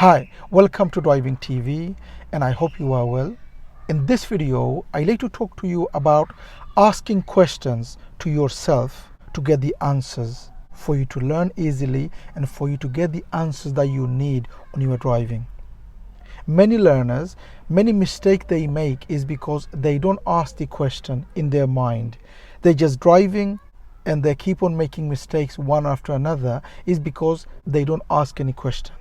Hi, welcome to Driving TV, and I hope you are well. In this video, I like to talk to you about asking questions to yourself to get the answers, for you to learn easily and for you to get the answers that you need when you are driving. Many learners, many mistakes they make is because they don't ask the question in their mind. They're just driving and they keep on making mistakes one after another is because they don't ask any question.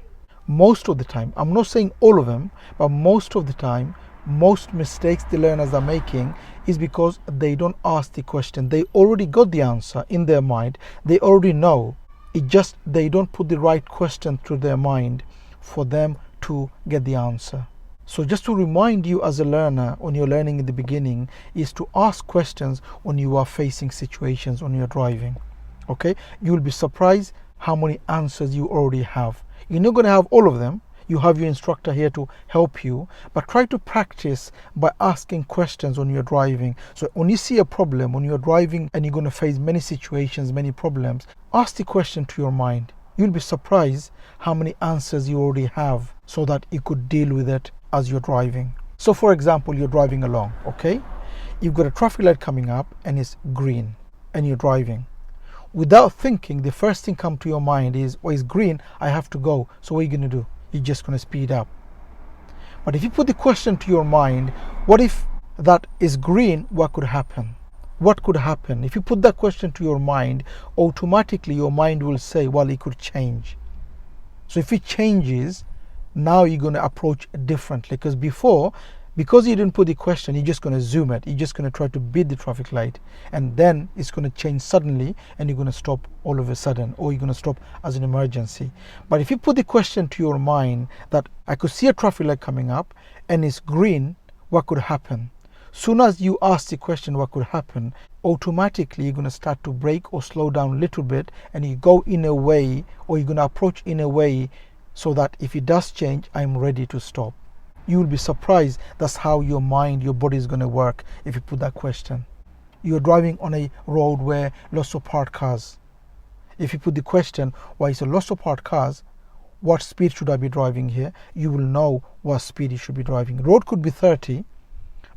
Most of the time, I'm not saying all of them, but most of the time, most mistakes the learners are making is because they don't ask the question. They already got the answer in their mind. They already know. It just they don't put the right question through their mind for them to get the answer. So just to remind you as a learner when you're learning in the beginning is to ask questions when you are facing situations when you're driving. Okay? You'll be surprised how many answers you already have. You're not going to have all of them. You have your instructor here to help you, but try to practice by asking questions when you're driving. So when you see a problem, when you're driving and you're going to face many situations, many problems, ask the question to your mind. You'll be surprised how many answers you already have so that you could deal with it as you're driving. So for example, you're driving along, okay? You've got a traffic light coming up and it's green and you're driving. Without thinking, the first thing come to your mind is, well, it's green, I have to go. So what are you going to do? You're just going to speed up. But if you put the question to your mind, what if that is green, what could happen? What could happen? If you put that question to your mind, automatically your mind will say, well, it could change. So if it changes, now you're going to approach it differently. Because you didn't put the question, you're just going to zoom it. You're just going to try to beat the traffic light. And then it's going to change suddenly and you're going to stop all of a sudden, or you're going to stop as an emergency. But if you put the question to your mind that I could see a traffic light coming up and it's green, what could happen? Soon as you ask the question what could happen, automatically you're going to start to brake or slow down a little bit and you go in a way, or you're going to approach in a way so that if it does change, I'm ready to stop. You will be surprised that's how your mind, your body is going to work if you put that question. You're driving on a road where lots of parked cars. If you put the question, why is there lots of parked cars? What speed should I be driving here? You will know what speed you should be driving. Road could be 30,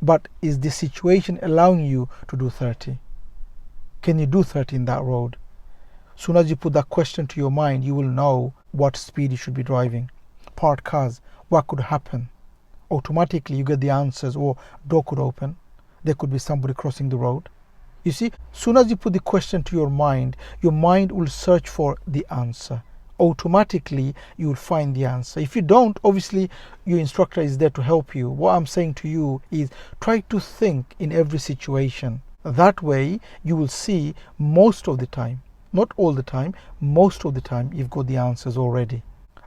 but is the situation allowing you to do 30? Can you do 30 in that road? Soon as you put that question to your mind, you will know what speed you should be driving. Parked cars, what could happen? Automatically you get the answers, or door could open, there could be somebody crossing the road. You see, soon as you put the question to your mind will search for the answer. Automatically you will find the answer. If you don't, obviously your instructor is there to help you. What I'm saying to you is try to think in every situation. That way you will see most of the time, not all the time, most of the time you've got the answers already.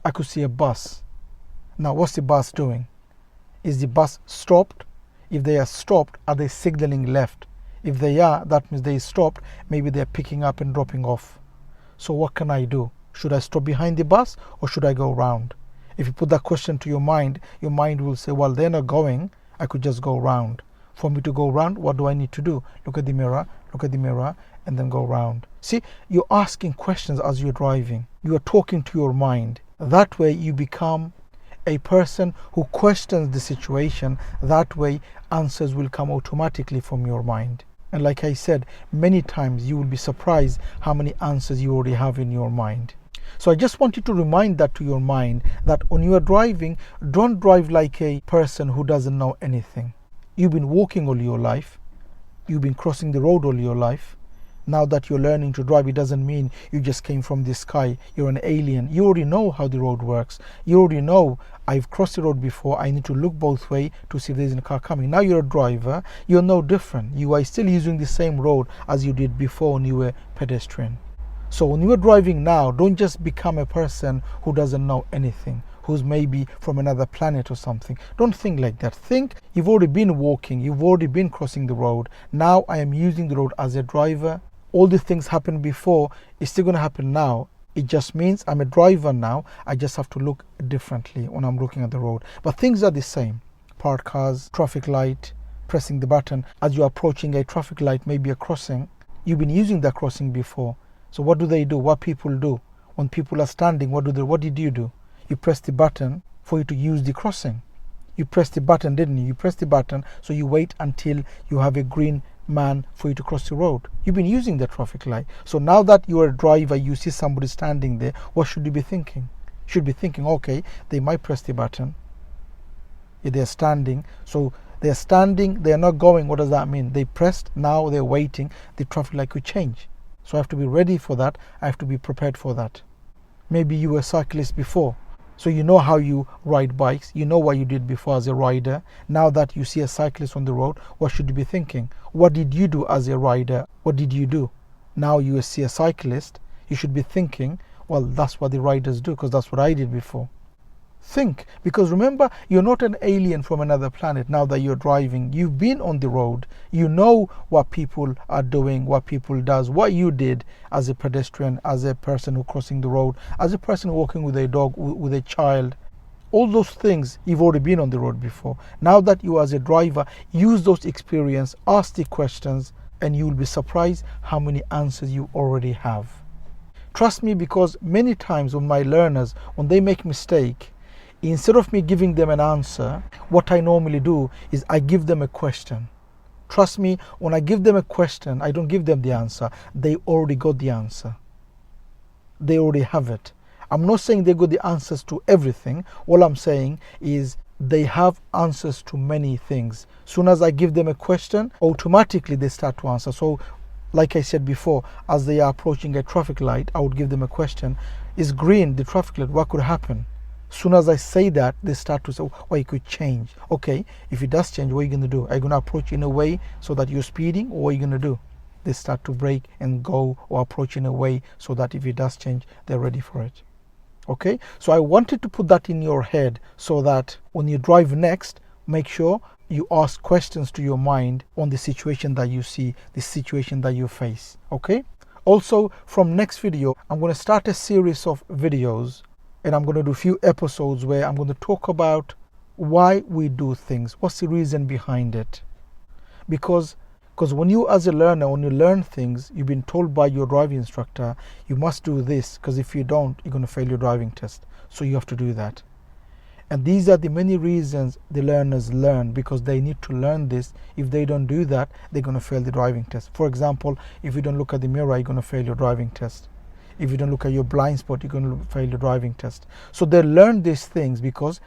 I could see a bus. Now what's the bus doing? Is the bus stopped? If they are stopped, are they signaling left? If they are, that means they stopped. Maybe they're picking up and dropping off. So what can I do? Should I stop behind the bus or should I go around? If you put that question to your mind will say, well, they're not going, I could just go around. For me to go around, what do I need to do? Look at the mirror, and then go around. See, you're asking questions as you're driving. You are talking to your mind. That way you become a person who questions the situation. That way answers will come automatically from your mind. And like I said, many times you will be surprised how many answers you already have in your mind. So I just want you to remind that to your mind, that when you are driving, don't drive like a person who doesn't know anything. You've been walking all your life. You've been crossing the road all your life. Now that you're learning to drive, it doesn't mean you just came from the sky. You're an alien. You already know how the road works. You already know, I've crossed the road before. I need to look both ways to see if there's a car coming. Now you're a driver. You're no different. You are still using the same road as you did before when you were pedestrian. So when you are driving now, don't just become a person who doesn't know anything, who's maybe from another planet or something. Don't think like that. Think you've already been walking. You've already been crossing the road. Now I am using the road as a driver. All the things happened before, it's still going to happen now. It just means I'm a driver now. I just have to look differently when I'm looking at the road. But things are the same. Parked cars, traffic light, pressing the button. As you're approaching a traffic light, maybe a crossing, you've been using that crossing before. So what do? What people do? When people are standing, what did you do? You press the button for you to use the crossing. You pressed the button, didn't you? You pressed the button, so you wait until you have a green man for you to cross the road. You've been using the traffic light. So now that you're a driver, you see somebody standing there, what should you be thinking? You should be thinking, okay, they might press the button. If they're standing, so they're standing, they're not going. What does that mean? They pressed, now they're waiting. The traffic light could change. So I have to be ready for that. I have to be prepared for that. Maybe you were a cyclist before, so you know how you ride bikes. You know what you did before as a rider. Now that you see a cyclist on the road, what should you be thinking? What did you do as a rider? What did you do? Now you see a cyclist, you should be thinking, well, that's what the riders do, because that's what I did before. Think, because remember, you're not an alien from another planet. Now that you're driving, you've been on the road, you know what people are doing, what people does, what you did as a pedestrian, as a person who crossing the road, as a person walking with a dog, with a child. All those things, you've already been on the road before. Now that you as a driver, use those experience, ask the questions, and you'll be surprised how many answers you already have. Trust me, because many times when my learners, when they make mistake, instead of me giving them an answer, what I normally do is I give them a question. Trust me, when I give them a question, I don't give them the answer. They already got the answer. They already have it. I'm not saying they got the answers to everything. All I'm saying is they have answers to many things. Soon as I give them a question, automatically they start to answer. So like I said before, as they are approaching a traffic light, I would give them a question. Is green the traffic light? What could happen? Soon as I say that, they start to say, well, it could change. Okay, if it does change, what are you going to do? Are you going to approach in a way so that you're speeding, or what are you going to do? They start to brake and go, or approach in a way so that if it does change, they're ready for it. Okay, so I wanted to put that in your head so that when you drive next, make sure you ask questions to your mind on the situation that you see, the situation that you face. Okay, also from next video, I'm going to start a series of videos, and I'm going to do a few episodes where I'm going to talk about why we do things. What's the reason behind it? Because when you as a learner, when you learn things, you've been told by your driving instructor, you must do this, because if you don't, you're going to fail your driving test. So you have to do that. And these are the many reasons the learners learn, because they need to learn this. If they don't do that, they're going to fail the driving test. For example, if you don't look at the mirror, you're going to fail your driving test. If you don't look at your blind spot, you're going to fail your driving test. So they learn these things, because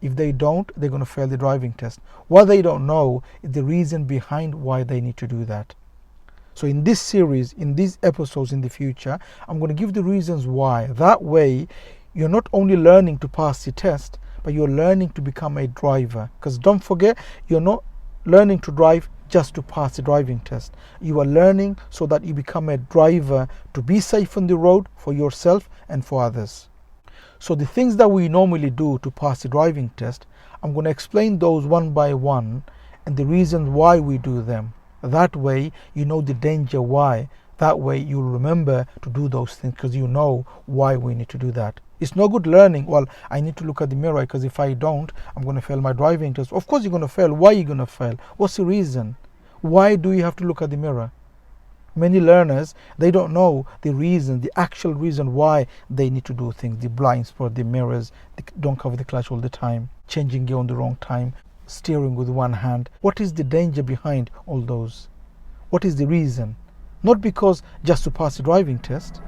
if they don't, they're going to fail the driving test. What they don't know is the reason behind why they need to do that. So in this series, in these episodes in the future, I'm going to give the reasons why. That way, you're not only learning to pass the test, but you're learning to become a driver. Because don't forget, you're not learning to drive just to pass the driving test. You are learning so that you become a driver to be safe on the road for yourself and for others. So the things that we normally do to pass the driving test, I'm going to explain those one by one and the reasons why we do them. That way you know the danger why. That way you'll remember to do those things, because you know why we need to do that. It's no good learning, well, I need to look at the mirror because if I don't, I'm going to fail my driving test. Of course you're going to fail. Why are you going to fail? What's the reason? Why do you have to look at the mirror? Many learners, they don't know the reason, the actual reason why they need to do things. The blind spot, the mirrors, don't cover the clutch all the time, changing gear on the wrong time, steering with one hand. What is the danger behind all those? What is the reason? Not because just to pass the driving test.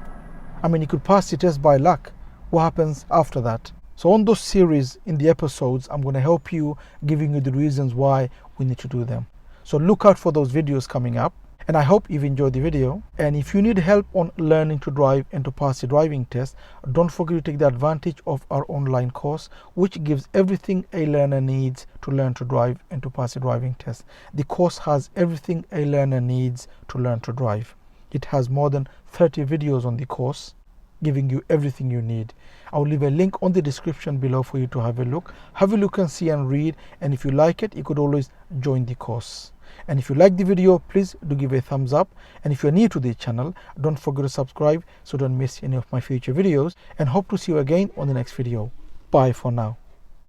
I mean, you could pass the test by luck. What happens after that? So on those series, in the episodes, I'm going to help you, giving you the reasons why we need to do them. So look out for those videos coming up. And I hope you've enjoyed the video. And if you need help on learning to drive and to pass the driving test, don't forget to take the advantage of our online course, which gives everything a learner needs to learn to drive and to pass the driving test. The course has everything a learner needs to learn to drive. It has more than 30 videos on the course, giving you everything you need. I'll leave a link on the description below for you to have a look. Have a look and see and read. And if you like it, you could always join the course. And if you like the video, please do give a thumbs up. And if you're new to the channel, don't forget to subscribe so don't miss any of my future videos. And hope to see you again on the next video. Bye for now.